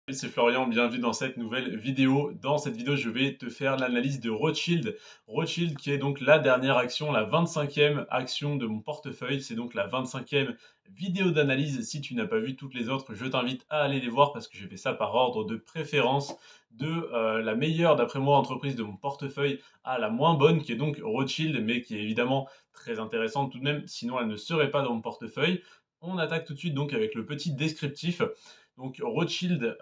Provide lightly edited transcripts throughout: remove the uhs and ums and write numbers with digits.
Salut, c'est Florian, bienvenue dans cette nouvelle vidéo. Dans cette vidéo, je vais te faire l'analyse de Rothschild. Rothschild qui est donc la dernière action, la 25e action de mon portefeuille. C'est donc la 25e vidéo d'analyse. Si tu n'as pas vu toutes les autres, je t'invite à aller les voir parce que j'ai fait ça par ordre de préférence de la meilleure, d'après moi, entreprise de mon portefeuille à la moins bonne, qui est donc Rothschild, mais qui est évidemment très intéressante tout de même, sinon elle ne serait pas dans mon portefeuille. On attaque tout de suite donc avec le petit descriptif. Donc Rothschild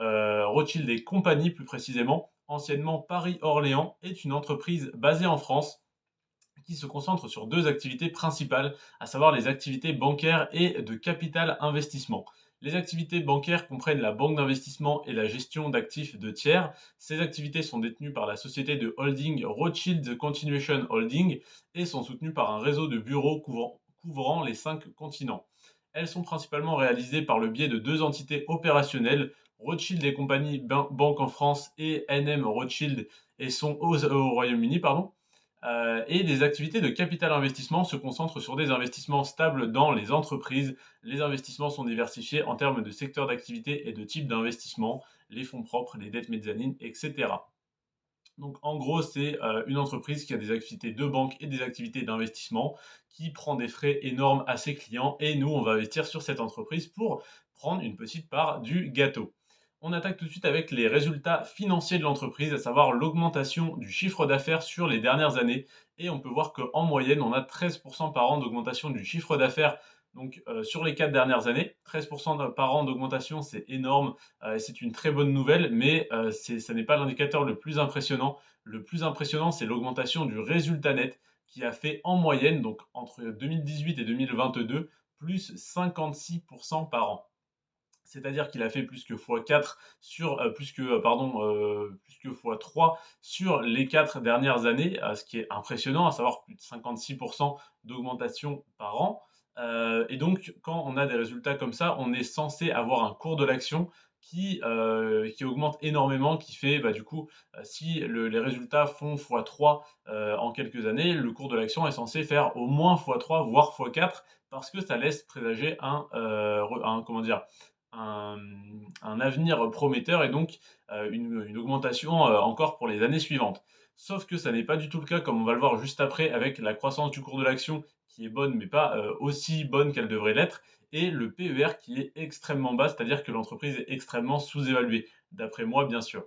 et compagnie plus précisément, anciennement Paris-Orléans, est une entreprise basée en France qui se concentre sur deux activités principales, à savoir les activités bancaires et de capital investissement. Les activités bancaires comprennent la banque d'investissement et la gestion d'actifs de tiers. Ces activités sont détenues par la société de holding Rothschild Continuation Holding et sont soutenues par un réseau de bureaux couvrant les 5 continents. Elles sont principalement réalisées par le biais de deux entités opérationnelles, Rothschild et compagnie Banque en France et NM Rothschild et sont au Royaume-Uni, pardon. Et des activités de capital investissement se concentrent sur des investissements stables dans les entreprises. Les investissements sont diversifiés en termes de secteur d'activité et de type d'investissement, les fonds propres, les dettes mezzanines, etc. Donc en gros, c'est une entreprise qui a des activités de banque et des activités d'investissement, qui prend des frais énormes à ses clients et nous, on va investir sur cette entreprise pour prendre une petite part du gâteau. On attaque tout de suite avec les résultats financiers de l'entreprise, à savoir l'augmentation du chiffre d'affaires sur les dernières années et on peut voir qu'en moyenne, on a 13 par an d'augmentation du chiffre d'affaires donc sur les 4 dernières années. 13 par an d'augmentation, c'est énorme, c'est une très bonne nouvelle, mais ça n'est pas l'indicateur le plus impressionnant. Le plus impressionnant, c'est l'augmentation du résultat net qui a fait en moyenne, donc entre 2018 et 2022, plus 56% par an. C'est-à-dire qu'il a fait plus que x4 sur plus que x3 sur les 4 dernières années, ce qui est impressionnant, à savoir plus de 56% d'augmentation par an. Et donc, quand on a des résultats comme ça, on est censé avoir un cours de l'action qui augmente énormément, qui fait, bah, du coup, si les résultats font x3 en quelques années, le cours de l'action est censé faire au moins x3, voire x4, parce que ça laisse présager comment dire, un avenir prometteur et donc une augmentation encore pour les années suivantes. Sauf que ça n'est pas du tout le cas, comme on va le voir juste après, avec la croissance du cours de l'action qui est bonne, mais pas aussi bonne qu'elle devrait l'être, et le PER qui est extrêmement bas, c'est-à-dire que l'entreprise est extrêmement sous-évaluée, d'après moi bien sûr.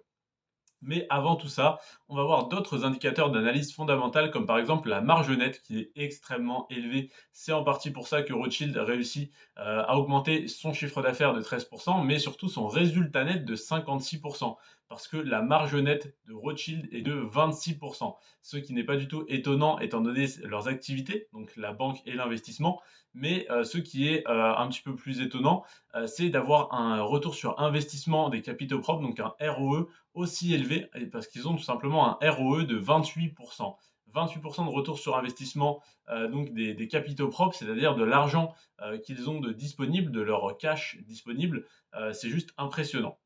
Mais avant tout ça, on va voir d'autres indicateurs d'analyse fondamentale, comme par exemple la marge nette qui est extrêmement élevée. C'est en partie pour ça que Rothschild réussit à augmenter son chiffre d'affaires de 13%, mais surtout son résultat net de 56%. Parce que la marge nette de Rothschild est de 26%. Ce qui n'est pas du tout étonnant étant donné leurs activités, donc la banque et l'investissement. Mais ce qui est un petit peu plus étonnant, c'est d'avoir un retour sur investissement des capitaux propres, donc un ROE aussi élevé parce qu'ils ont tout simplement un ROE de 28%. 28% de retour sur investissement donc des capitaux propres, c'est-à-dire de l'argent qu'ils ont de disponible, de leur cash disponible, c'est juste impressionnant.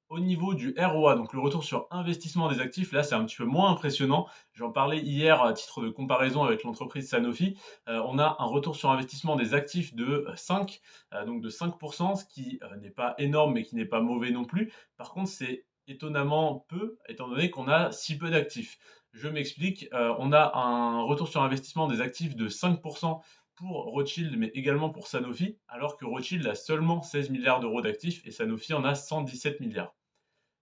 Au niveau du ROA, donc le retour sur investissement des actifs, là c'est un petit peu moins impressionnant. J'en parlais hier à titre de comparaison avec l'entreprise Sanofi. On a un retour sur investissement des actifs de 5, donc de 5%, ce qui n'est pas énorme mais qui n'est pas mauvais non plus. Par contre, c'est étonnamment peu, étant donné qu'on a si peu d'actifs. Je m'explique, on a un retour sur investissement des actifs de 5% pour Rothschild, mais également pour Sanofi, alors que Rothschild a seulement 16 milliards d'euros d'actifs et Sanofi en a 117 milliards.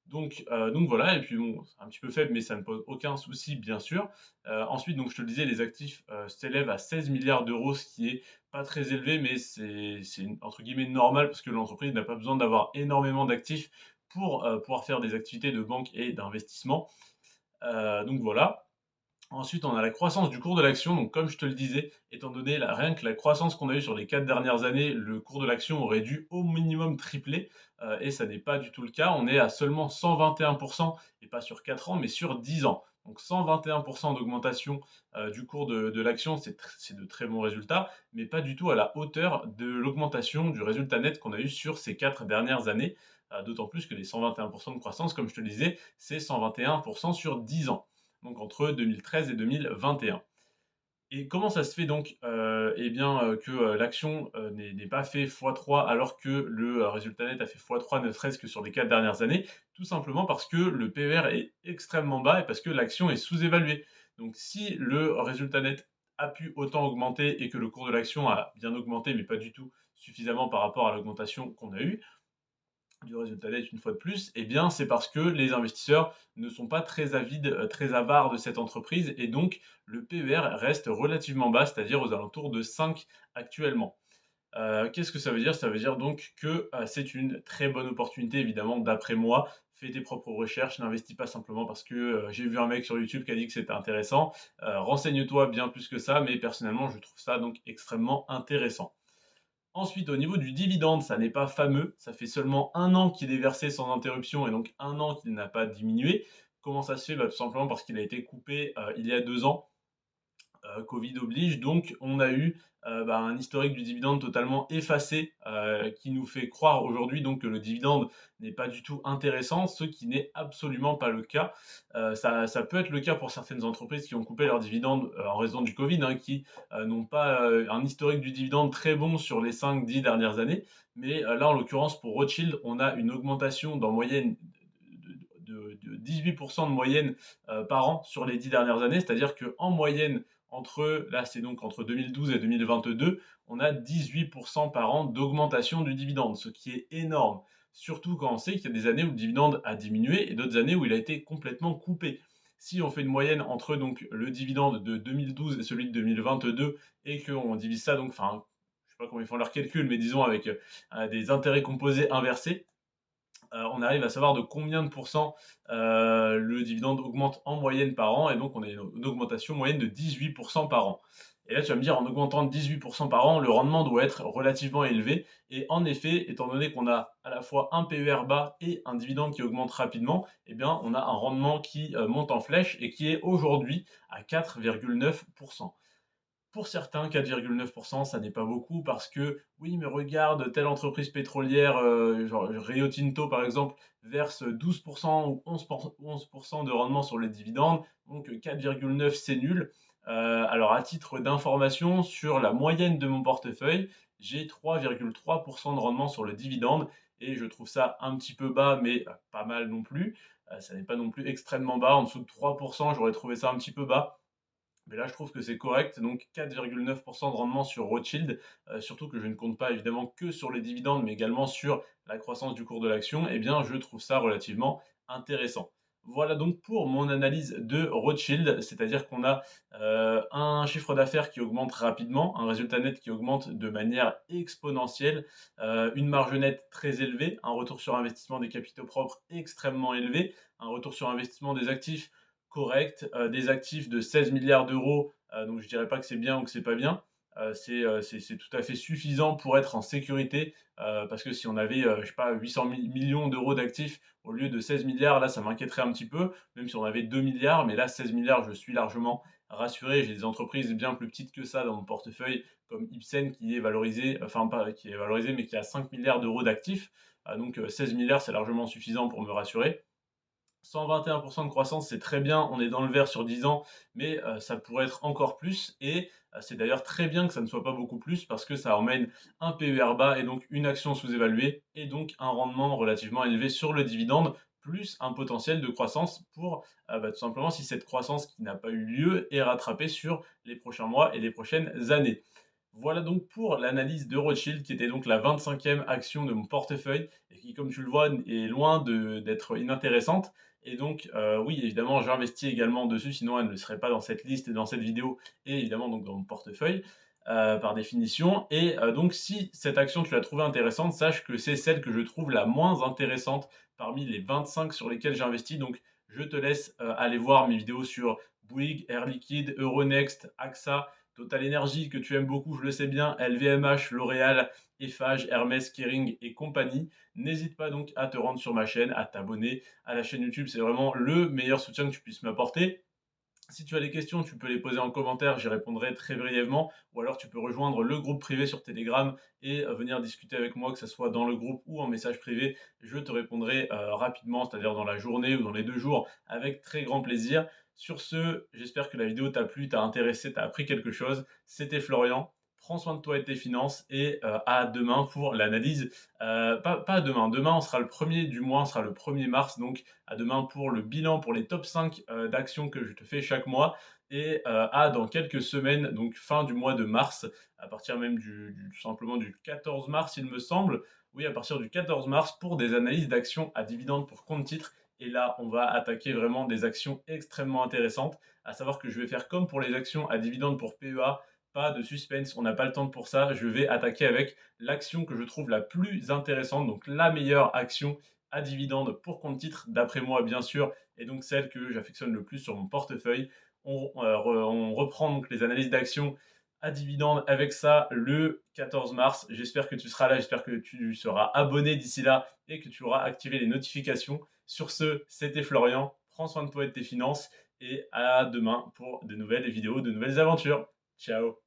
Donc voilà, et puis bon, c'est un petit peu faible, mais ça ne pose aucun souci, bien sûr. Ensuite, donc je te le disais, les actifs s'élèvent à 16 milliards d'euros, ce qui est pas très élevé, mais c'est entre guillemets normal parce que l'entreprise n'a pas besoin d'avoir énormément d'actifs pour pouvoir faire des activités de banque et d'investissement. Donc voilà. Ensuite, on a la croissance du cours de l'action. Donc, comme je te le disais, étant donné rien que la croissance qu'on a eue sur les 4 dernières années, le cours de l'action aurait dû au minimum tripler. Et ça n'est pas du tout le cas. On est à seulement 121%, et pas sur 4 ans, mais sur 10 ans. Donc 121% d'augmentation du cours de l'action, c'est de très bons résultats, mais pas du tout à la hauteur de l'augmentation du résultat net qu'on a eu sur ces 4 dernières années. D'autant plus que les 121% de croissance, comme je te le disais, c'est 121% sur 10 ans donc entre 2013 et 2021. Et comment ça se fait donc, eh bien, que, l'action, n'ait pas fait x3 alors que le, résultat net a fait x3 ne serait-ce que sur les 4 dernières années? Tout simplement parce que le PER est extrêmement bas et parce que l'action est sous-évaluée. Donc si le résultat net a pu autant augmenter et que le cours de l'action a bien augmenté, mais pas du tout suffisamment par rapport à l'augmentation qu'on a eue, du résultat net une fois de plus, eh bien, c'est parce que les investisseurs ne sont pas très avides, très avares de cette entreprise et donc le PER reste relativement bas, c'est-à-dire aux alentours de 5 actuellement. Qu'est-ce que ça veut dire? Ça veut dire donc que, c'est une très bonne opportunité évidemment d'après moi. Fais tes propres recherches, n'investis pas simplement parce que, j'ai vu un mec sur YouTube qui a dit que c'était intéressant. Renseigne-toi bien plus que ça, mais personnellement je trouve ça donc extrêmement intéressant. Ensuite, au niveau du dividende, ça n'est pas fameux. Ça fait seulement 1 an qu'il est versé sans interruption et donc 1 an qu'il n'a pas diminué. Comment ça se fait? Bah, tout simplement parce qu'il a été coupé, il y a 2 ans. Covid oblige, donc on a eu, bah, un historique du dividende totalement effacé, qui nous fait croire aujourd'hui donc que le dividende n'est pas du tout intéressant, ce qui n'est absolument pas le cas. Ça peut être le cas pour certaines entreprises qui ont coupé leurs dividendes, en raison du Covid, hein, qui, n'ont pas, un historique du dividende très bon sur les 5-10 dernières années. Mais, là, en l'occurrence, pour Rothschild, on a une augmentation d'en moyenne de 18 de moyenne, par an sur les 10 dernières années. C'est-à-dire qu'en moyenne, là, c'est donc entre 2012 et 2022, on a 18 par an d'augmentation du dividende, ce qui est énorme. Surtout quand on sait qu'il y a des années où le dividende a diminué et d'autres années où il a été complètement coupé. Si on fait une moyenne entre donc le dividende de 2012 et celui de 2022 et qu'on divise ça donc, enfin, je sais pas comment ils font leur calcul, mais disons avec des intérêts composés inversés, on arrive à savoir de combien de pourcents, le dividende augmente en moyenne par an et donc on a une augmentation moyenne de 18 par an. Et là, tu vas me dire, en augmentant de 18 par an, le rendement doit être relativement élevé et en effet, étant donné qu'on a à la fois un PER bas et un dividende qui augmente rapidement, eh bien, on a un rendement qui, monte en flèche et qui est aujourd'hui à 4,9. Pour certains, 4,9 ça n'est pas beaucoup parce que: «Oui, mais regarde, telle entreprise pétrolière, genre Rio Tinto, par exemple, verse 12 ou 11 de rendement sur les dividendes, donc 4,9 c'est nul». Alors à titre d'information, sur la moyenne de mon portefeuille, j'ai 3,3 de rendement sur le dividende et je trouve ça un petit peu bas, mais pas mal non plus. Ça n'est pas non plus extrêmement bas. En dessous de 3 j'aurais trouvé ça un petit peu bas. Mais là, je trouve que c'est correct, donc 4,9 de rendement sur Rothschild, surtout que je ne compte pas évidemment que sur les dividendes, mais également sur la croissance du cours de l'action, eh bien, je trouve ça relativement intéressant. Voilà donc pour mon analyse de Rothschild, c'est-à-dire qu'on a, un chiffre d'affaires qui augmente rapidement, un résultat net qui augmente de manière exponentielle, une marge nette très élevée, un retour sur investissement des capitaux propres extrêmement élevé, un retour sur investissement des actifs correct, des actifs de 16 milliards d'euros, donc je dirais pas que c'est bien ou que c'est pas bien. C'est tout à fait suffisant pour être en sécurité, parce que si on avait, je sais pas 800 000 millions d'actifs au lieu de 16 milliards, là ça m'inquiéterait un petit peu, même si on avait 2 milliards, mais là 16 milliards, je suis largement rassuré. J'ai des entreprises bien plus petites que ça dans mon portefeuille, comme Ipsen qui est valorisé, enfin pas qui est valorisé, mais qui a 5 milliards d'euros d'actifs. Donc 16 milliards, c'est largement suffisant pour me rassurer. 121 de croissance, c'est très bien, on est dans le vert sur 10 ans, mais ça pourrait être encore plus et c'est d'ailleurs très bien que ça ne soit pas beaucoup plus parce que ça emmène un PER bas et donc une action sous-évaluée et donc un rendement relativement élevé sur le dividende, plus un potentiel de croissance pour, bah, tout simplement si cette croissance qui n'a pas eu lieu est rattrapée sur les prochains mois et les prochaines années. Voilà donc pour l'analyse de Rothschild, qui était donc la 25e action de mon portefeuille et qui, comme tu le vois, est loin d'être inintéressante. Et donc, oui, évidemment, j'investis également dessus, sinon elle ne serait pas dans cette liste et dans cette vidéo, et évidemment donc dans mon portefeuille, par définition. Et donc, si cette action tu l'as trouvée intéressante, sache que c'est celle que je trouve la moins intéressante parmi les 25 sur lesquelles j'investis. Donc, je te laisse aller voir mes vidéos sur Bouygues, Air Liquide, Euronext, AXA, Total Energy que tu aimes beaucoup, je le sais bien, LVMH, L'Oréal, Eiffage, Hermès, Kering et compagnie. N'hésite pas donc à te rendre sur ma chaîne, à t'abonner à la chaîne YouTube, c'est vraiment le meilleur soutien que tu puisses m'apporter. Si tu as des questions, tu peux les poser en commentaire, j'y répondrai très brièvement. Ou alors tu peux rejoindre le groupe privé sur Telegram et venir discuter avec moi, que ce soit dans le groupe ou en message privé. Je te répondrai rapidement, c'est-à-dire dans la journée ou dans les 2 jours, avec très grand plaisir. Sur ce, j'espère que la vidéo t'a plu, t'a intéressé, t'a appris quelque chose. C'était Florian. Prends soin de toi et de tes finances et à demain pour l'analyse. Pas demain. Demain, on sera le premier du mois, on sera le 1er mars. Donc, à demain pour le bilan, pour les top 5 d'actions que je te fais chaque mois. Et à dans quelques semaines, donc fin du mois de mars, à partir même tout simplement du 14 mars, il me semble. Oui, à partir du 14 mars pour des analyses d'actions à dividendes pour compte titre. Et là, on va attaquer vraiment des actions extrêmement intéressantes. À savoir que je vais faire comme pour les actions à dividendes pour PEA, pas de suspense, on n'a pas le temps pour ça. Je vais attaquer avec l'action que je trouve la plus intéressante, donc la meilleure action à dividendes pour compte titre, d'après moi bien sûr, et donc celle que j'affectionne le plus sur mon portefeuille. On reprend donc les analyses d'actions à dividendes avec ça le 14 mars. J'espère que tu seras là, j'espère que tu seras abonné d'ici là et que tu auras activé les notifications. Sur ce, c'était Florian. Prends soin de toi et de tes finances et à demain pour de nouvelles vidéos, de nouvelles aventures. Ciao.